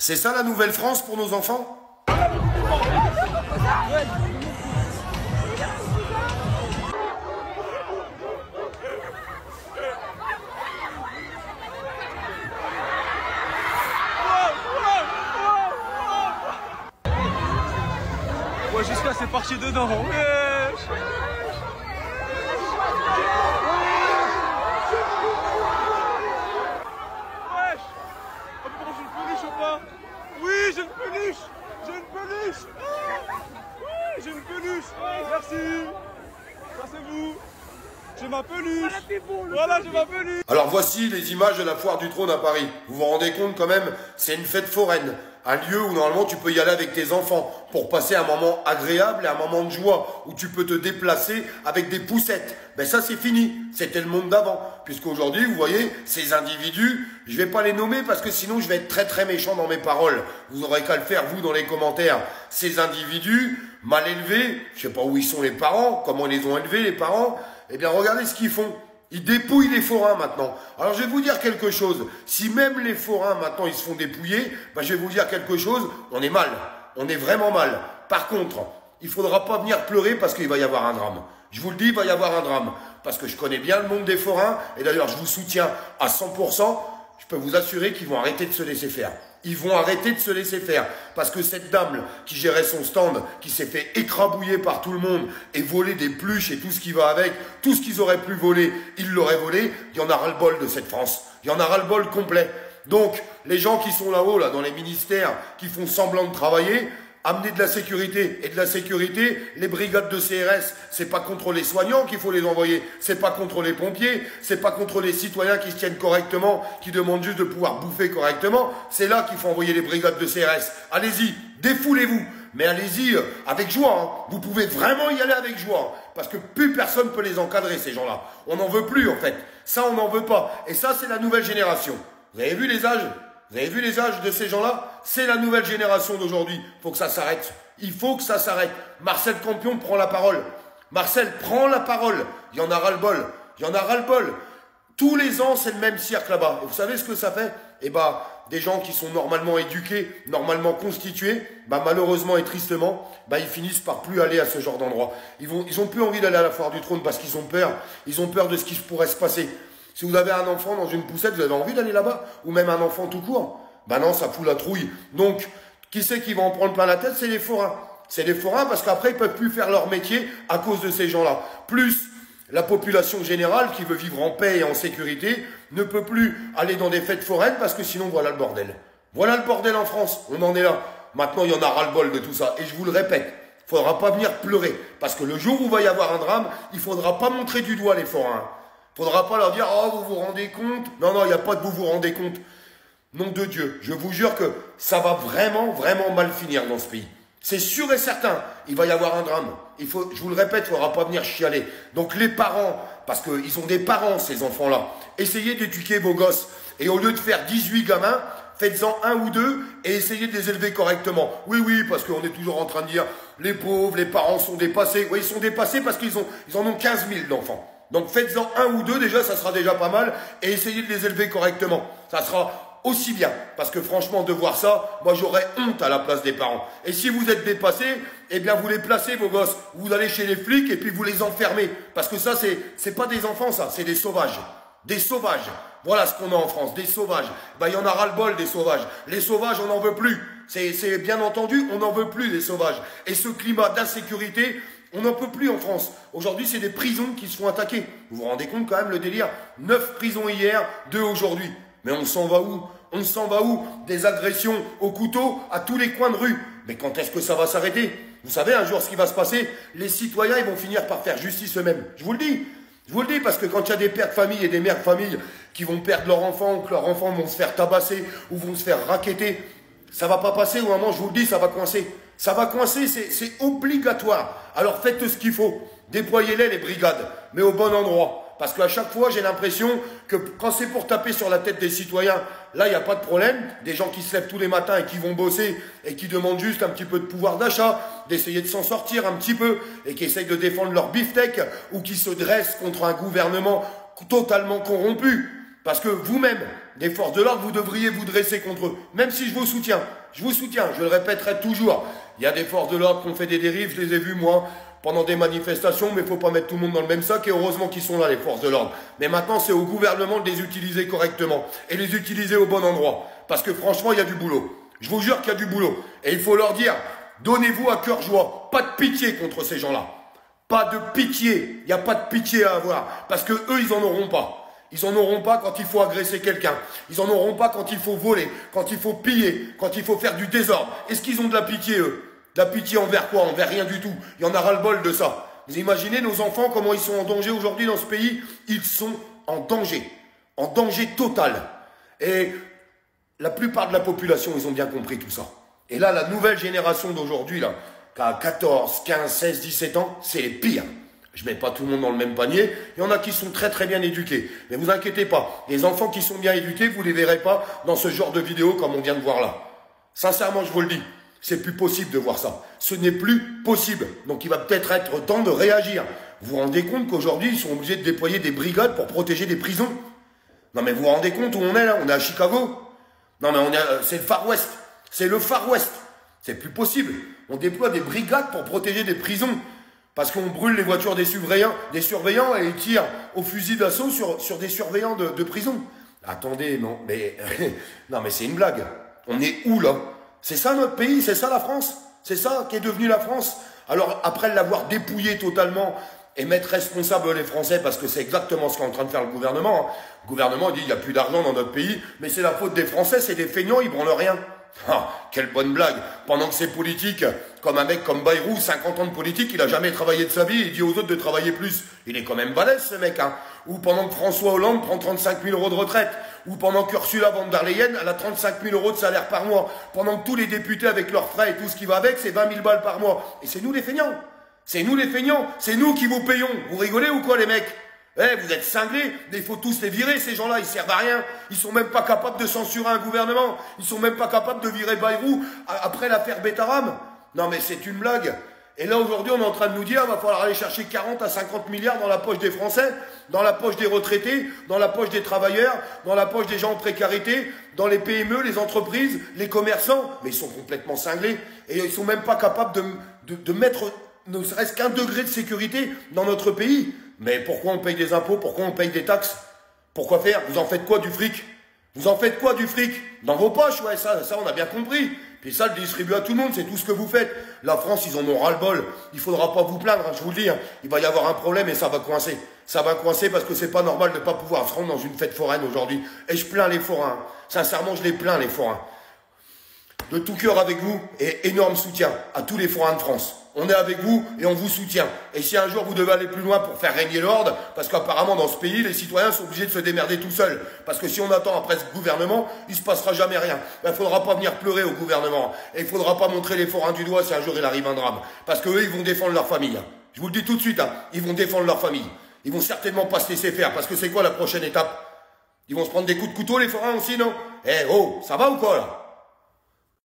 C'est ça la nouvelle France pour nos enfants? Ouais, jusqu'à c'est parti dedans. Wesh. Wesh. Oh, mais j'ai une peluche ou pas? Oui, j'ai une peluche. J'ai une peluche. Oui, j'ai une peluche. Merci. Ça c'est vous. J'ai ma peluche. Voilà, j'ai ma peluche. Alors voici les images de la foire du trône à Paris. Vous vous rendez compte quand même, c'est une fête foraine. Un lieu où normalement tu peux y aller avec tes enfants pour passer un moment agréable et un moment de joie où tu peux te déplacer avec des poussettes. Ben ça c'est fini, c'était le monde d'avant. Puisqu'aujourd'hui, vous voyez, ces individus, je vais pas les nommer parce que sinon je vais être très très méchant dans mes paroles. Vous n'aurez qu'à le faire vous dans les commentaires. Ces individus mal élevés, je sais pas où ils sont les parents, comment ils les ont élevés les parents, eh bien regardez ce qu'ils font. Ils dépouillent les forains maintenant. Alors je vais vous dire quelque chose. Si même les forains maintenant ils se font dépouiller, ben, je vais vous dire quelque chose. On est mal. On est vraiment mal. Par contre, il ne faudra pas venir pleurer parce qu'il va y avoir un drame. Je vous le dis, il va y avoir un drame. Parce que je connais bien le monde des forains. Et d'ailleurs, je vous soutiens à 100%. Je peux vous assurer qu'ils vont arrêter de se laisser faire. Ils vont arrêter de se laisser faire. Parce que cette dame qui gérait son stand, qui s'est fait écrabouiller par tout le monde et voler des pluches et tout ce qui va avec, tout ce qu'ils auraient pu voler, ils l'auraient volé, il y en a ras-le-bol de cette France. Il y en a ras-le-bol complet. Donc, les gens qui sont là-haut, là, dans les ministères, qui font semblant de travailler, amener de la sécurité. Et de la sécurité, les brigades de CRS, c'est pas contre les soignants qu'il faut les envoyer, c'est pas contre les pompiers, c'est pas contre les citoyens qui se tiennent correctement, qui demandent juste de pouvoir bouffer correctement, c'est là qu'il faut envoyer les brigades de CRS. Allez-y, défoulez-vous, mais allez-y avec joie, hein. Vous pouvez vraiment y aller avec joie, hein, parce que plus personne peut les encadrer, ces gens-là. On n'en veut plus, en fait. Ça, on n'en veut pas. Et ça, c'est la nouvelle génération. Vous avez vu les âges? Vous avez vu les âges de ces gens-là? C'est la nouvelle génération d'aujourd'hui. Il faut que ça s'arrête. Il faut que ça s'arrête. Marcel Campion prend la parole. Marcel prend la parole. Il y en a ras-le-bol. Il y en a ras-le-bol. Tous les ans, c'est le même cirque là-bas. Et vous savez ce que ça fait? Eh ben, des gens qui sont normalement éduqués, normalement constitués, ben, malheureusement et tristement, ben, ils finissent par plus aller à ce genre d'endroit. Ils ont plus envie d'aller à la foire du trône parce qu'ils ont peur. Ils ont peur de ce qui pourrait se passer. Si vous avez un enfant dans une poussette, vous avez envie d'aller là-bas? Ou même un enfant tout court? Ben non, ça fout la trouille. Donc, qui c'est qui va en prendre plein la tête? C'est les forains. C'est les forains parce qu'après, ils peuvent plus faire leur métier à cause de ces gens-là. Plus la population générale qui veut vivre en paix et en sécurité ne peut plus aller dans des fêtes foraines parce que sinon, voilà le bordel. Voilà le bordel en France. On en est là. Maintenant, il y en a ras-le-bol de tout ça. Et je vous le répète, il ne faudra pas venir pleurer. Parce que le jour où il va y avoir un drame, il ne faudra pas montrer du doigt les forains. Il ne faudra pas leur dire « Oh, vous vous rendez compte ?» Non, non, il n'y a pas de « vous vous rendez compte ». Nom de Dieu, je vous jure que ça va vraiment, vraiment mal finir dans ce pays. C'est sûr et certain, il va y avoir un drame. Je vous le répète, il ne faudra pas venir chialer. Donc les parents, parce qu'ils ont des parents, ces enfants-là, essayez d'éduquer vos gosses. Et au lieu de faire 18 gamins, faites-en un ou deux et essayez de les élever correctement. Oui, oui, parce qu'on est toujours en train de dire « Les pauvres, les parents sont dépassés ». Oui, ils sont dépassés parce qu'ils en ont 15 000 d'enfants. Donc faites-en un ou deux déjà, ça sera déjà pas mal, et essayez de les élever correctement. Ça sera aussi bien, parce que franchement, de voir ça, moi j'aurais honte à la place des parents. Et si vous êtes dépassés, eh bien vous les placez vos gosses, vous allez chez les flics et puis vous les enfermez. Parce que ça, c'est pas des enfants ça, c'est des sauvages. Des sauvages. Voilà ce qu'on a en France, des sauvages. Ben, il y en a ras-le-bol des sauvages. Les sauvages, on n'en veut plus. C'est bien entendu, on n'en veut plus des sauvages. Et ce climat d'insécurité, on n'en peut plus en France. Aujourd'hui, c'est des prisons qui se font attaquer. Vous vous rendez compte quand même le délire? 9 prisons hier, 2 aujourd'hui. Mais on s'en va où? On s'en va où? Des agressions au couteau à tous les coins de rue. Mais quand est-ce que ça va s'arrêter? Vous savez, un jour, ce qui va se passer, les citoyens, ils vont finir par faire justice eux-mêmes. Je vous le dis. Je vous le dis parce que quand il y a des pères de famille et des mères de famille qui vont perdre leur enfant ou que leurs enfants vont se faire tabasser ou vont se faire racketter, ça va pas passer, ou un moment, je vous le dis, ça va coincer. Ça va coincer, c'est obligatoire. Alors faites ce qu'il faut. Déployez-les, les brigades, mais au bon endroit. Parce qu'à chaque fois, j'ai l'impression que quand c'est pour taper sur la tête des citoyens, là, il n'y a pas de problème. Des gens qui se lèvent tous les matins et qui vont bosser et qui demandent juste un petit peu de pouvoir d'achat, d'essayer de s'en sortir un petit peu et qui essayent de défendre leur beefsteak ou qui se dressent contre un gouvernement totalement corrompu. Parce que vous-même, des forces de l'ordre, vous devriez vous dresser contre eux. Même si je vous soutiens, je le répéterai toujours. Il y a des forces de l'ordre qui ont fait des dérives, je les ai vues moi, pendant des manifestations, mais il ne faut pas mettre tout le monde dans le même sac, et heureusement qu'ils sont là, les forces de l'ordre. Mais maintenant, c'est au gouvernement de les utiliser correctement, et les utiliser au bon endroit. Parce que franchement, il y a du boulot. Je vous jure qu'il y a du boulot. Et il faut leur dire, donnez-vous à cœur joie. Pas de pitié contre ces gens-là. Pas de pitié. Il n'y a pas de pitié à avoir. Parce que eux, ils en auront pas. Ils en auront pas quand il faut agresser quelqu'un. Ils en auront pas quand il faut voler, quand il faut piller, quand il faut faire du désordre. Est-ce qu'ils ont de la pitié, eux? De la pitié envers quoi? Envers rien du tout. Il y en a ras-le-bol de ça. Vous imaginez nos enfants, comment ils sont en danger aujourd'hui dans ce pays? Ils sont en danger total. Et la plupart de la population, ils ont bien compris tout ça. Et là, la nouvelle génération d'aujourd'hui, là, qui a 14, 15, 16, 17 ans, c'est les pires. Je ne mets pas tout le monde dans le même panier. Il y en a qui sont très très bien éduqués. Mais vous inquiétez pas, les enfants qui sont bien éduqués, vous ne les verrez pas dans ce genre de vidéo comme on vient de voir là. Sincèrement, je vous le dis, c'est plus possible de voir ça. Ce n'est plus possible. Donc il va peut-être être temps de réagir. Vous vous rendez compte qu'aujourd'hui, ils sont obligés de déployer des brigades pour protéger des prisons? Non mais vous vous rendez compte où on est là? On est à Chicago. Non mais c'est le Far West. C'est le Far West. C'est plus possible. On déploie des brigades pour protéger des prisons. Parce qu'on brûle les voitures des surveillants et ils tirent au fusil d'assaut sur des surveillants de prison. Attendez, non, mais non, mais c'est une blague. On est où là? C'est ça notre pays? C'est ça la France? C'est ça qui est devenu la France? Alors après l'avoir dépouillé totalement et mettre responsable les Français, parce que c'est exactement ce qu'est en train de faire le gouvernement. Le gouvernement dit il n'y a plus d'argent dans notre pays, mais c'est la faute des Français, c'est des feignants, ils branlent rien. Ah, quelle bonne blague. Pendant que ces politiques, comme un mec comme Bayrou, 50 ans de politique, il a jamais travaillé de sa vie, il dit aux autres de travailler plus. Il est quand même balèze ce mec, hein. Ou pendant que François Hollande prend 35 000 € de retraite. Ou pendant qu'Ursula von der Leyen, elle a 35 000 € de salaire par mois. Pendant que tous les députés avec leurs frais et tout ce qui va avec, c'est 20 000 balles par mois. Et c'est nous les feignants. C'est nous les feignants. C'est nous qui vous payons. Vous rigolez ou quoi les mecs? Eh, vous êtes cinglés, mais il faut tous les virer, ces gens-là, ils servent à rien. Ils sont même pas capables de censurer un gouvernement. Ils sont même pas capables de virer Bayrou après l'affaire Betaram. Non mais c'est une blague. Et là aujourd'hui, on est en train de nous dire, il va falloir aller chercher 40 à 50 milliards dans la poche des Français, dans la poche des retraités, dans la poche des travailleurs, dans la poche des gens en précarité, dans les PME, les entreprises, les commerçants. Mais ils sont complètement cinglés. Et ils sont même pas capables de mettre ne serait-ce qu'un degré de sécurité dans notre pays. Mais pourquoi on paye des impôts? Pourquoi on paye des taxes? Pourquoi faire? Vous en faites quoi du fric? Vous en faites quoi du fric? Dans vos poches, ouais, ça on a bien compris. Puis ça, le distribue à tout le monde, c'est tout ce que vous faites. La France, ils en ont ras-le-bol. Il faudra pas vous plaindre, hein, je vous le dis. Hein. Il va y avoir un problème et ça va coincer. Ça va coincer parce que c'est pas normal de ne pas pouvoir se rendre dans une fête foraine aujourd'hui. Et je plains les forains. Sincèrement, je les plains, les forains. De tout cœur avec vous et énorme soutien à tous les forains de France. On est avec vous et on vous soutient. Et si un jour vous devez aller plus loin pour faire régner l'ordre, parce qu'apparemment dans ce pays, les citoyens sont obligés de se démerder tout seuls. Parce que si on attend après ce gouvernement, il ne se passera jamais rien. Il ne faudra pas venir pleurer au gouvernement. Et il ne faudra pas montrer les forains du doigt si un jour il arrive un drame. Parce qu'eux, ils vont défendre leur famille. Je vous le dis tout de suite, hein, ils vont défendre leur famille. Ils vont certainement pas se laisser faire. Parce que c'est quoi la prochaine étape? Ils vont se prendre des coups de couteau, les forains aussi, non? Eh oh, ça va ou quoi là?